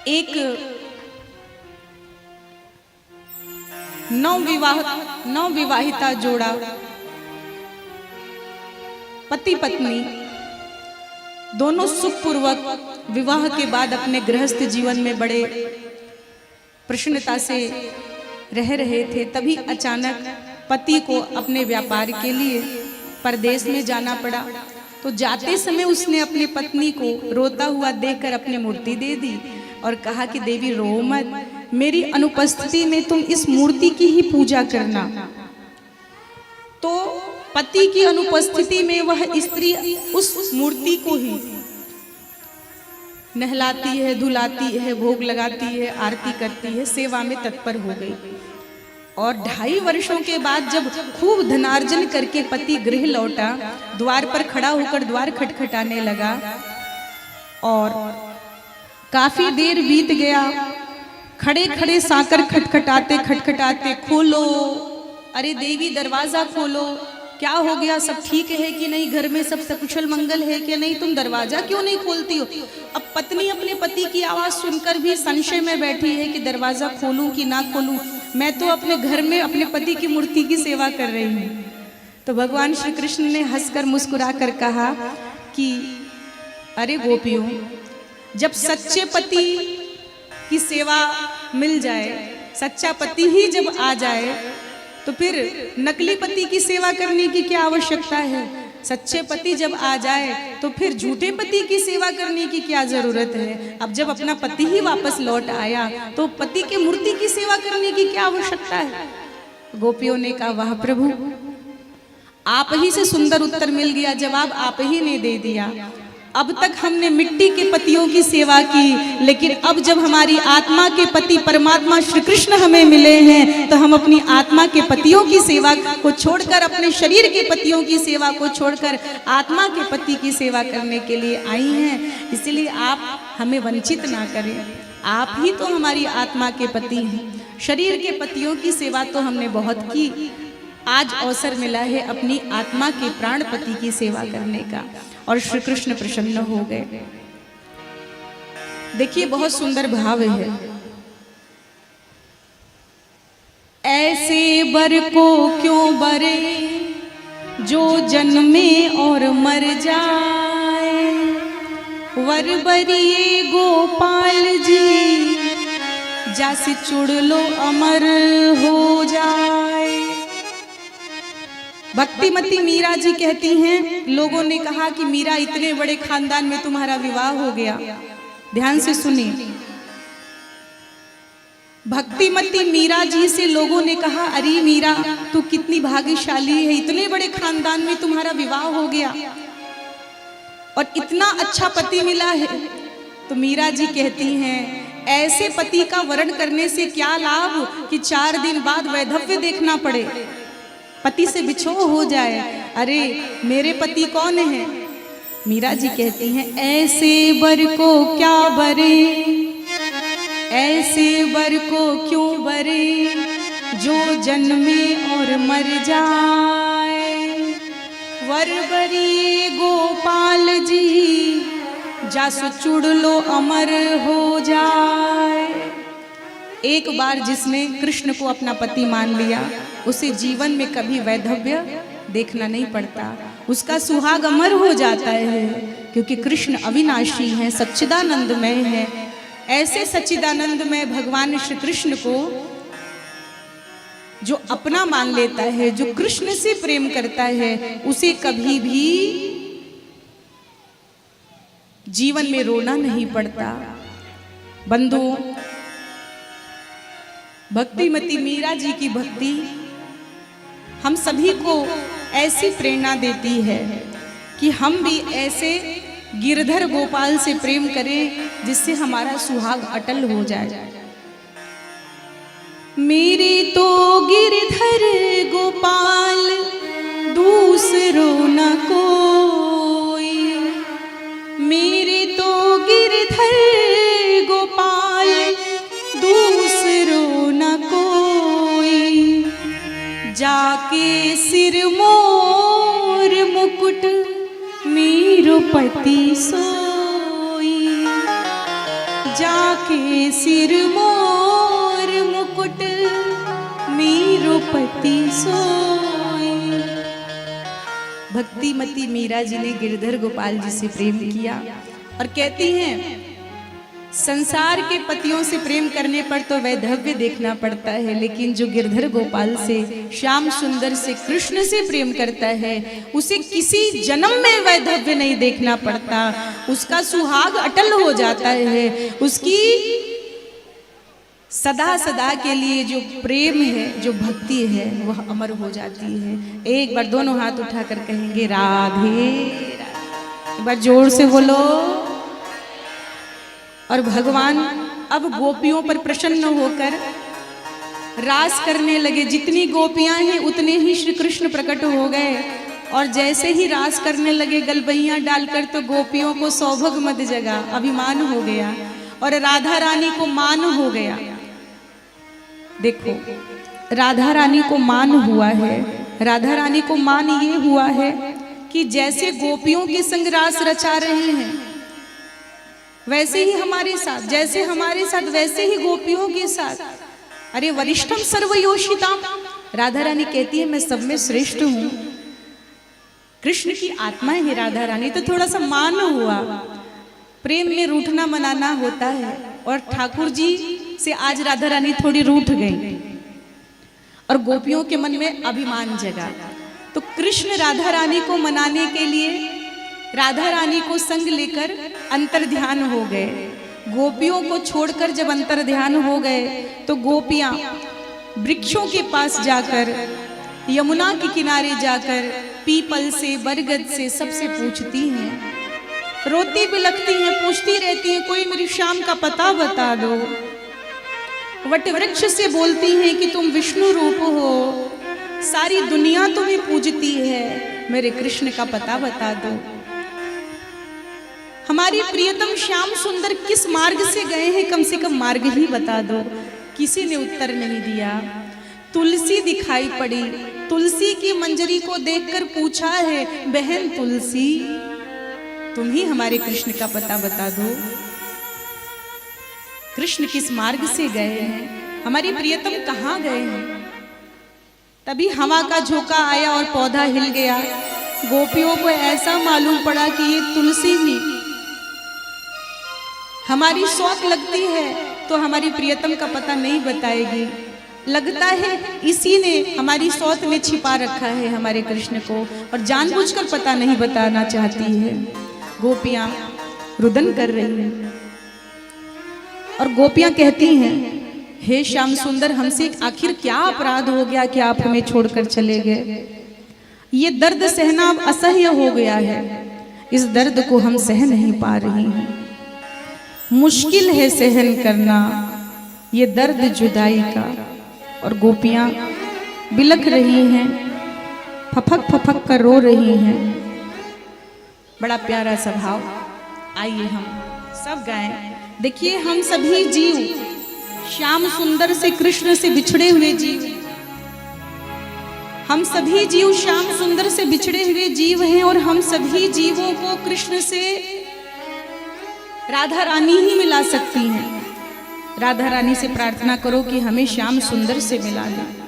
एक नवविवाहिता जोड़ा पति पत्नी दोनों सुखपूर्वक विवाह के बाद अपने गृहस्थ जीवन में बड़े प्रसन्नता से रह रहे थे। तभी अचानक पति को अपने व्यापार के लिए परदेश में जाना पड़ा। तो जाते समय उसने अपने पत्नी को रोता हुआ देखकर अपनी मूर्ति दे दी और कहा कि देवी रो मत, मेरी अनुपस्थिति में तुम इस मूर्ति की ही पूजा करना। तो पति की अनुपस्थिति में वह स्त्री उस मूर्ति को ही नहलाती है, धुलाती है, भोग लगाती है, आरती करती है, सेवा में तत्पर हो गई। और 2.5 वर्षों के बाद जब खूब धनार्जन करके पति गृह लौटा, द्वार पर खड़ा होकर द्वार खटखटाने लगा और काफी देर बीत गया। खड़े खड़े साकर खटखटाते खटखटाते, खोलो, अरे देवी दरवाजा खोलो, क्या हो गया, सब ठीक है कि नहीं, घर में सब सकुशल मंगल है कि नहीं, तुम दरवाजा क्यों नहीं खोलती हो। अब पत्नी अपने पति की आवाज सुनकर भी संशय में बैठी है कि दरवाजा खोलूं कि ना खोलूं, मैं तो अपने घर में अपने पति की मूर्ति की सेवा कर रही हूँ। तो भगवान श्री कृष्ण ने हंसकर मुस्कुराकर कहा कि अरे गोपियों, जब सच्चे पति की सेवा मिल जाए, सच्चा पति ही जब आ जाए, तो फिर नकली पति की सेवा करने की क्या आवश्यकता है। सच्चे पति जब आ जाए तो फिर झूठे पति की सेवा करने की क्या जरूरत है। अब जब अपना पति ही वापस लौट आया तो पति की मूर्ति की सेवा करने की क्या आवश्यकता है। गोपियों ने कहा वाह प्रभु, आप ही से सुंदर उत्तर मिल गया, जवाब आप ही ने दे दिया। अब तक हमने मिट्टी के पतियों की सेवा की, लेकिन अब जब हमारी आत्मा के पति परमात्मा श्री कृष्ण हमें मिले हैं तो हम अपनी आत्मा के पतियों की सेवा को छोड़कर, अपने शरीर के पतियों की सेवा को छोड़कर आत्मा के पति की सेवा करने के लिए आई हैं। इसलिए आप हमें वंचित ना करें, आप ही तो हमारी आत्मा के पति हैं। शरीर के पतियों की सेवा तो हमने बहुत की, आज अवसर मिला है अपनी आत्मा के प्राण पति की सेवा करने का। और श्री कृष्ण प्रसन्न हो गए। देखिए बहुत सुंदर भाव है, ऐसे बर को क्यों बरे जो जन्मे और मर जाए, वर बरिए गोपाल जी जासे चुड़ लो अमर हो जाए। भक्तिमती मीरा जी कहती हैं, लोगों ने कहा कि मीरा इतने बड़े खानदान में तुम्हारा विवाह हो गया। ध्यान से सुनिए, भक्तिमती मीरा जी से लोगों ने कहा अरे मीरा तू कितनी भाग्यशाली है, इतने बड़े खानदान में तुम्हारा विवाह हो गया और इतना अच्छा पति मिला है। तो मीरा जी कहती हैं ऐसे पति का वरण करने से क्या लाभ कि 4 दिन बाद वैधव्य देखना पड़े, पति से बिछोह हो जाए। अरे मेरे पति कौन है। मीरा जी कहती हैं ऐसे बर को क्या बरे, ऐसे बर को क्यों बरे जो जन्मे और मर जाए, वर बरी गोपाल जी जासु चुड़ लो अमर हो जाए। एक बार जिसने कृष्ण को अपना पति मान लिया उसे जीवन में कभी वैधव्य देखना नहीं पड़ता, उसका सुहाग अमर हो जाता है, क्योंकि कृष्ण अविनाशी हैं, सच्चिदानंदमय है। ऐसे सच्चिदानंदमय भगवान श्री कृष्ण को जो अपना मान लेता है, जो कृष्ण से प्रेम करता है, उसे कभी भी जीवन में रोना नहीं पड़ता। बंधुओं, भक्तिमती मीरा जी की भक्ति हम सभी को ऐसी प्रेरणा देती है कि हम भी ऐसे गिरधर गोपाल से प्रेम करें जिससे हमारा सुहाग अटल हो जाए। मेरे तो गिरधर गोपाल दूसरो न कोई, मेरे तो गिरधर गोपाल दूसरो न कोई, जाके सिर मोर मुकुट मेरो पति सोई, जा के सिर मोर मुकुट मीरो पति सोई। भक्तिमती मीरा जी ने गिरधर गोपाल जी से प्रेम किया और कहती हैं संसार के पतियों से प्रेम करने पर तो वैधव्य देखना पड़ता है, लेकिन जो गिरधर गोपाल से, श्याम सुंदर से, कृष्ण से प्रेम करता है उसे किसी जन्म में वैधव्य नहीं देखना पड़ता, उसका सुहाग अटल हो जाता है, उसकी सदा सदा के लिए जो प्रेम है, जो भक्ति है, वह अमर हो जाती है। एक बार दोनों हाथ उठाकर कहेंगे राधे, एक बार जोर से बोलो। और भगवान अब गोपियों पर प्रसन्न होकर रास करने लगे। जितनी गोपियां हैं उतने ही श्री कृष्ण प्रकट हो गए और जैसे ही रास करने लगे गलबैयां डालकर, तो गोपियों को सौभाग्य मत जगा, अभिमान हो गया और राधा रानी को मान हो गया। देखो, राधा रानी को मान हुआ है। राधा रानी को मान ये हुआ है कि जैसे गोपियों के संग रास रचा रहे हैं वैसे ही हमारे साथ, जैसे हमारे साथ वैसे ही गोपियों के साथ। अरे वरिष्ठम सर्वयोषिताम, राधा रानी कहती है मैं सब में श्रेष्ठ हूं। कृष्ण की आत्मा है राधा रानी, तो थोड़ा सा मान हुआ। प्रेम में रूठना मनाना होता है और ठाकुर जी से आज राधा रानी थोड़ी रूठ गई और गोपियों के मन में अभिमान जगा। तो कृष्ण राधा रानी को मनाने के लिए राधा रानी को संग लेकर अंतर ध्यान हो गए। गोपियों को छोड़कर जब अंतर ध्यान हो गए तो गोपियां वृक्षों के पास जाकर, यमुना के किनारे जाकर पीपल से, बरगद से सबसे पूछती हैं, रोती बिलखती हैं, पूछती रहती हैं कोई मेरी श्याम का पता बता दो। वट वृक्ष से बोलती हैं कि तुम विष्णु रूप हो, सारी दुनिया तुम्हें पूजती है, मेरे कृष्ण का पता बता दो। हमारी प्रियतम श्याम सुंदर किस मार्ग से गए हैं, कम से कम मार्ग ही बता दो। किसी ने उत्तर नहीं दिया। तुलसी दिखाई पड़ी, तुलसी की मंजरी को देखकर पूछा है, बहन तुलसी तुम ही हमारे कृष्ण का पता बता दो। कृष्ण किस मार्ग से गए हैं, हमारी प्रियतम कहाँ गए हैं। तभी हवा का झोंका आया और पौधा हिल गया। गोपियों को ऐसा मालूम पड़ा कि ये तुलसी ही हमारी शौक लगती है तो हमारी प्रियतम का पता नहीं बताएगी। लगता है इसी ने हमारी शौक में छिपा रखा है हमारे कृष्ण को और जानबूझकर पता नहीं बताना चाहती है। गोपियां रुदन कर रही हैं और गोपियां कहती हैं, हे श्याम सुंदर, हमसे आखिर क्या अपराध हो गया कि आप हमें छोड़कर चले गए। ये दर्द सहना अब असह्य हो गया है, इस दर्द को हम सह नहीं पा रही हैं। मुश्किल है सहन करना ये दर्द जुदाई का। और गोपियां बिलख रही हैं, फफक फफक कर रो रही हैं। बड़ा प्यारा स्वभाव। आइए हम सब गाएं। देखिए, हम सभी जीव श्याम सुंदर से, कृष्ण से बिछड़े हुए जीव, हम सभी जीव श्याम सुंदर से बिछड़े हुए जीव हैं और हम सभी जीवों को कृष्ण से राधा रानी ही मिला सकती हैं। राधा रानी से प्रार्थना करो कि हमें श्याम सुंदर से मिला दे।